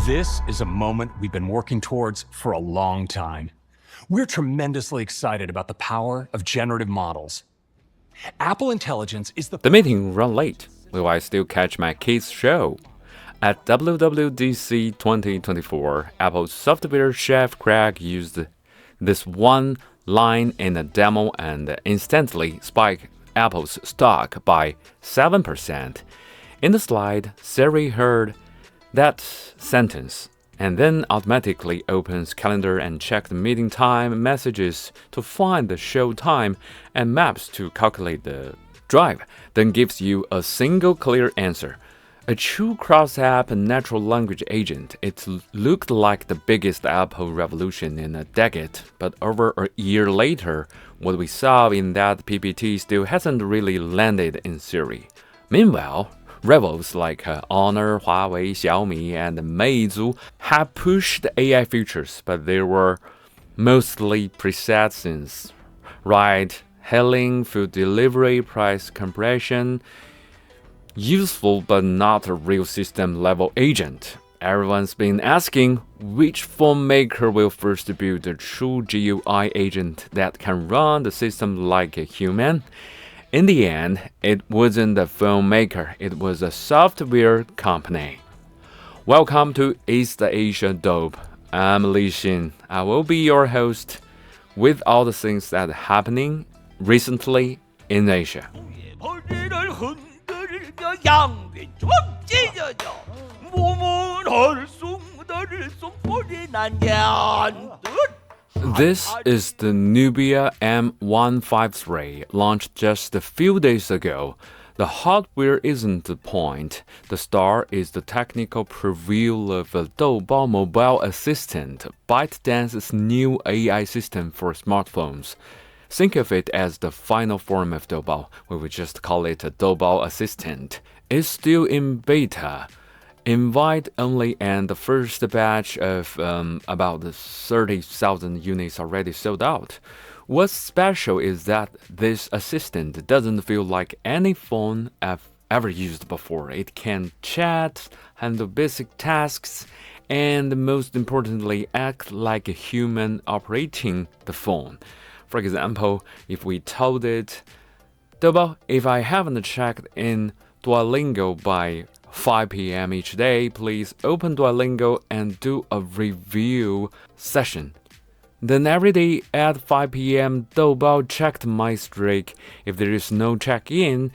This is a moment we've been working towards for a long time. We're tremendously excited about the power of generative models. Apple Intelligence is The meeting ran late. Will I still catch my kids' show? At WWDC 2024, Apple's software chef Craig used this one line in a demo and instantly spiked Apple's stock by 7%. In the slide, Siri heard that sentence and then automatically opens calendar and checks the meeting time messages to find the show time and maps to calculate the drive, then gives you a single clear answer. A true cross-app natural language agent, it looked like the biggest Apple revolution in a decade, but over a year later, what we saw in that PPT still hasn't really landed in Siri. Meanwhile, rivals like Honor, Huawei, Xiaomi, and Meizu have pushed AI features, but they were mostly presets, ride-hailing, food delivery, price compression. Useful but not a real system-level agent. Everyone's been asking which phone maker will first build a true GUI agent that can run the system like a human. In the end, it wasn't a phone maker, it was a software company. Welcome to East Asia Dope. I'm Li Xin. I will be your host with all the things that are happening recently in Asia. This is the Nubia M153, launched just a few days ago. The hardware isn't the point. The star is the technical preview of the Doubao Assistant, ByteDance's new AI system for smartphones. Think of it as the final form of Doubao. We would just call it a Doubao Assistant. It's still in beta. Invite only, and the first batch of about 30,000 units already sold out. What's special is that this assistant doesn't feel like any phone I've ever used before. It can chat, handle basic tasks, and most importantly, act like a human operating the phone. For example, if we told it, Doubao, if I haven't checked in Duolingo by 5 p.m. each day, please open Duolingo and do a review session. Then every day at 5 p.m., Doubao checked my streak. If there is no check-in,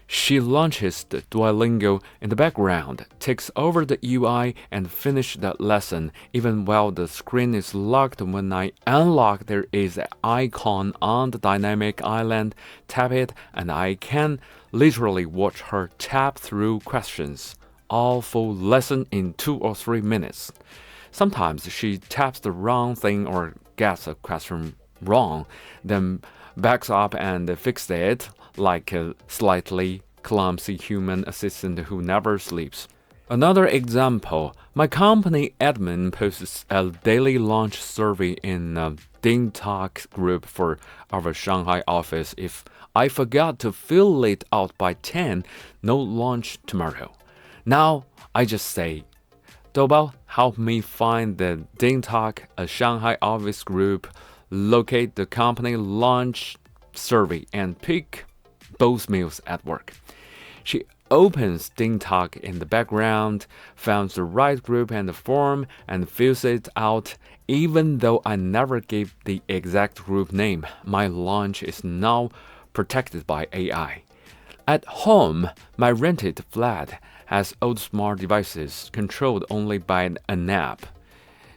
she launches the Duolingo in the background, takes over the UI, and finishes the lesson. Even while the screen is locked, when I unlock, there is an icon on the dynamic island. Tap it, and I can literally watch her tap through questions, all full lesson in 2 or 3 minutes. Sometimes she taps the wrong thing or gets a question wrong, then backs up and fixes it like a slightly clumsy human assistant who never sleeps. Another example, my company admin posts a daily launch survey in a DingTalk group for our Shanghai office. If I forgot to fill it out by 10, no launch tomorrow. Now I just say, Doubao, help me find the DingTalk, a Shanghai office group, locate the company launch survey, and pick both meals at work. She opens DingTalk in the background, finds the right group and the form, and fills it out. Even though I never gave the exact group name, my launch is now protected by AI. At home, my rented flat has old smart devices controlled only by an app.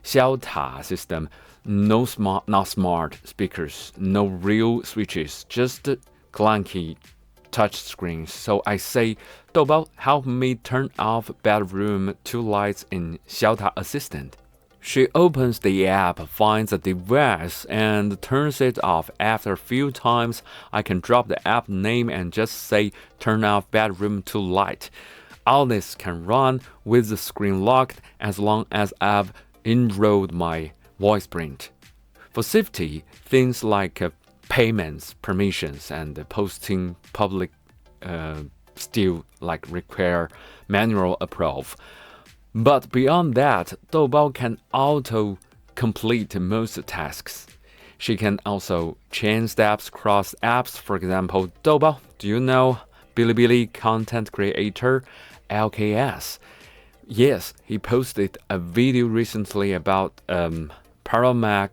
Xiaota system, not smart speakers, no real switches, just clunky touch screens. So I say, Doubao, help me turn off bedroom 2 lights in Xiaota Assistant. She opens the app, finds the device, and turns it off. After a few times, I can drop the app name and just say, turn off bedroom 2 light. All this can run with the screen locked as long as I've enrolled my voice print. For safety, things like payments, permissions, and posting public still require manual approval. But beyond that, Doubao can auto-complete most tasks. She can also change steps across apps. For example, Doubao, do you know Bilibili content creator LKS? Yes, he posted a video recently about Paramac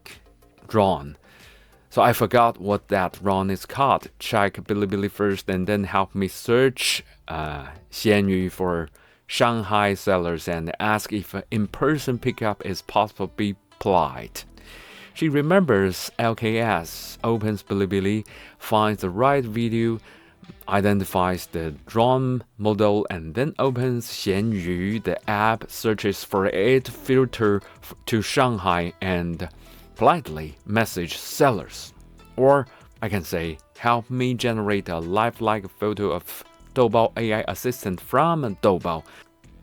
drone. So I forgot what that drone is called. Check Bilibili first and then help me search Xianyu for Shanghai sellers and ask if in-person pickup is possible. Be polite. She remembers LKS, opens Bilibili, finds the right video, identifies the drone model, and then opens Xianyu, the app, searches for it, filter to Shanghai, and politely message sellers. Or I can say, help me generate a lifelike photo of Doubao AI Assistant from Doubao.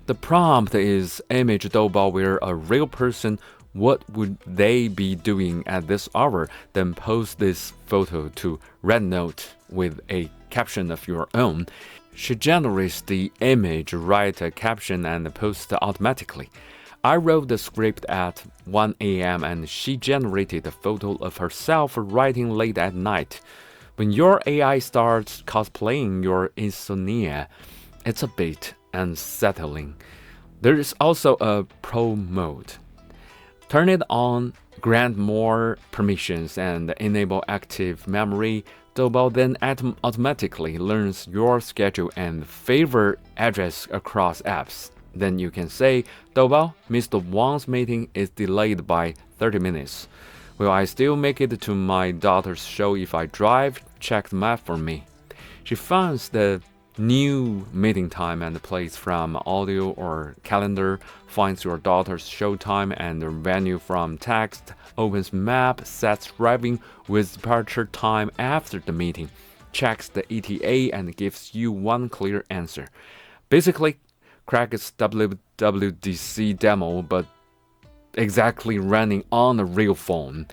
The prompt is image Doubao where a real person. What would they be doing at this hour? Then post this photo to RedNote with a caption of your own. She generates the image, write a caption, and post automatically. I wrote the script at 1 a.m. and she generated a photo of herself writing late at night. When your AI starts cosplaying your insomnia, it's a bit unsettling. There is also a pro mode. Turn it on, grant more permissions, and enable active memory. Doubao then automatically learns your schedule and favorite address across apps. Then you can say, Doubao, Mr. Wang's meeting is delayed by 30 minutes. Will I still make it to my daughter's show if I drive? Check the map for me. She finds the new meeting time and place from audio or calendar, finds your daughter's show time and the venue from text, opens map, sets driving with departure time after the meeting, checks the ETA and gives you one clear answer. Basically, Craig's WWDC demo, but exactly running on a real phone.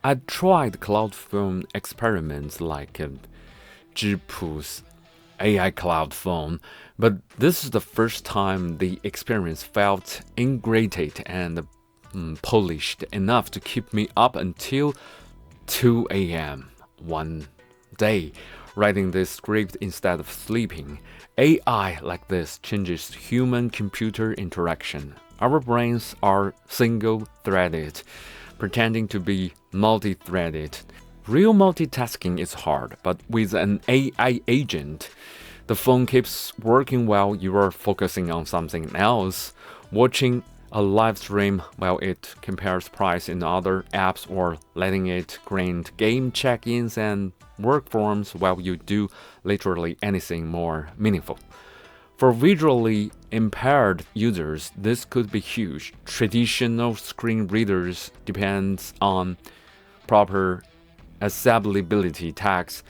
I tried cloud phone experiments like Zhipu's AI cloud phone, but this is the first time the experience felt integrated and polished enough to keep me up until 2 a.m. one day, writing this script instead of sleeping. AI like this changes human-computer interaction. Our brains are single-threaded, pretending to be multi-threaded. Real multitasking is hard, but with an AI agent, the phone keeps working while you are focusing on something else, watching a live stream while it compares price in other apps, or letting it grant game check-ins and work forms while you do literally anything more meaningful. For visually impaired users, this could be huge. Traditional screen readers depends on proper accessibility tags.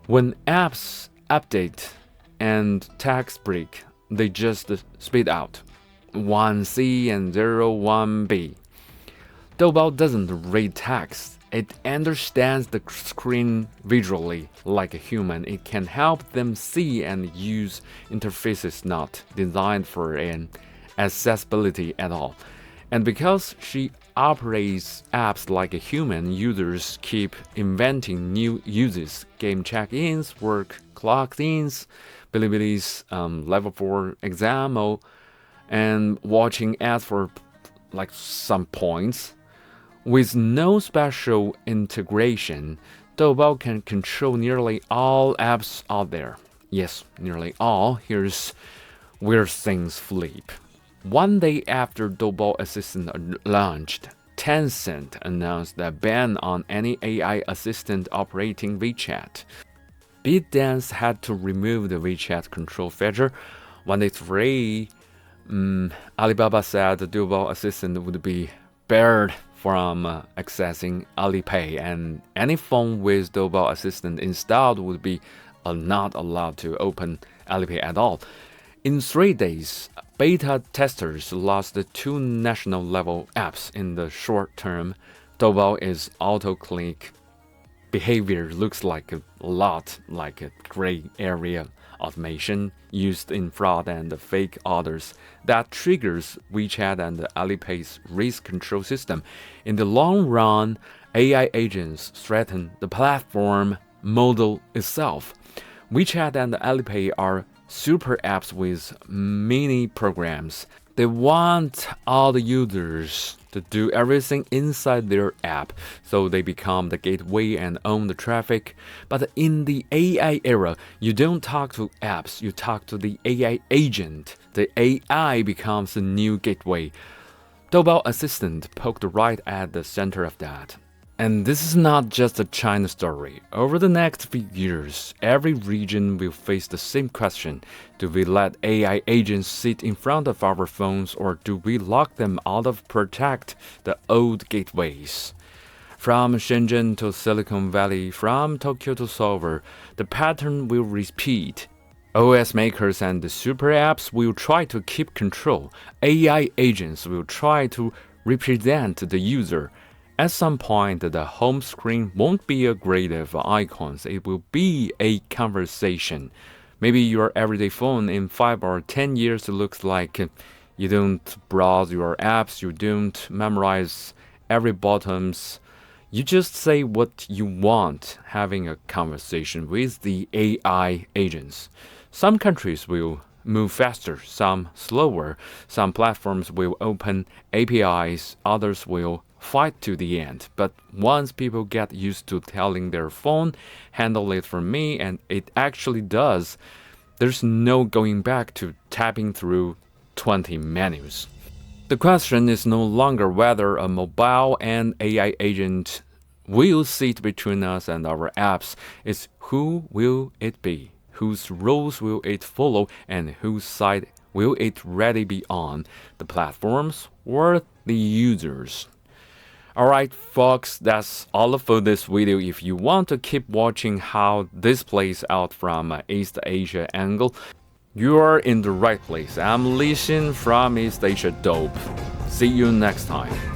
When apps update and tags break, they just spit out 1C and 01B. Doubao doesn't read text. It understands the screen visually like a human. It can help them see and use interfaces not designed for an accessibility at all. And because she operates apps like a human, users keep inventing new uses, game check-ins, work clock-ins, Bilibili's level 4 exam, and watching ads for like some points. With no special integration, Doubao can control nearly all apps out there. Yes, nearly all. Here's where things flip. One day after Doubao Assistant launched, Tencent announced a ban on any AI assistant operating WeChat. ByteDance had to remove the WeChat control feature. One day 3, Alibaba said the Doubao Assistant would be barred from accessing Alipay, and any phone with Doubao Assistant installed would be not allowed to open Alipay at all. In 3 days, beta testers lost 2 national-level apps in the short term. Doubao auto-click behavior looks like a lot like a gray area automation used in fraud and fake orders that triggers WeChat and Alipay's risk control system. In the long run, AI agents threaten the platform model itself. WeChat and Alipay are super apps with mini programs. They want all the users to do everything inside their app, so they become the gateway and own the traffic. But in the AI era, you don't talk to apps, you talk to the AI agent. The AI becomes the new gateway. Doubao Assistant poked right at the center of that. And this is not just a China story. Over the next few years, every region will face the same question. Do we let AI agents sit in front of our phones, or do we lock them out of protect the old gateways? From Shenzhen to Silicon Valley, from Tokyo to Seoul, the pattern will repeat. OS makers and the super apps will try to keep control. AI agents will try to represent the user. At some point, the home screen won't be a grid of icons, it will be a conversation. Maybe your everyday phone in 5 or 10 years looks like you don't browse your apps, you don't memorize every buttons. You just say what you want, having a conversation with the AI agents. Some countries will move faster, some slower. Some platforms will open APIs, others will fight to the end. But once people get used to telling their phone, handle it for me, and it actually does, there's no going back to tapping through 20 menus. The question is no longer whether a mobile and AI agent will sit between us and our apps. It's who will it be? Whose rules will it follow, and whose side will it really be on? The platforms or the users? Alright folks, that's all for this video. If you want to keep watching how this plays out from East Asia angle, you are in the right place. I'm Li Xin from East Asia Dope. See you next time.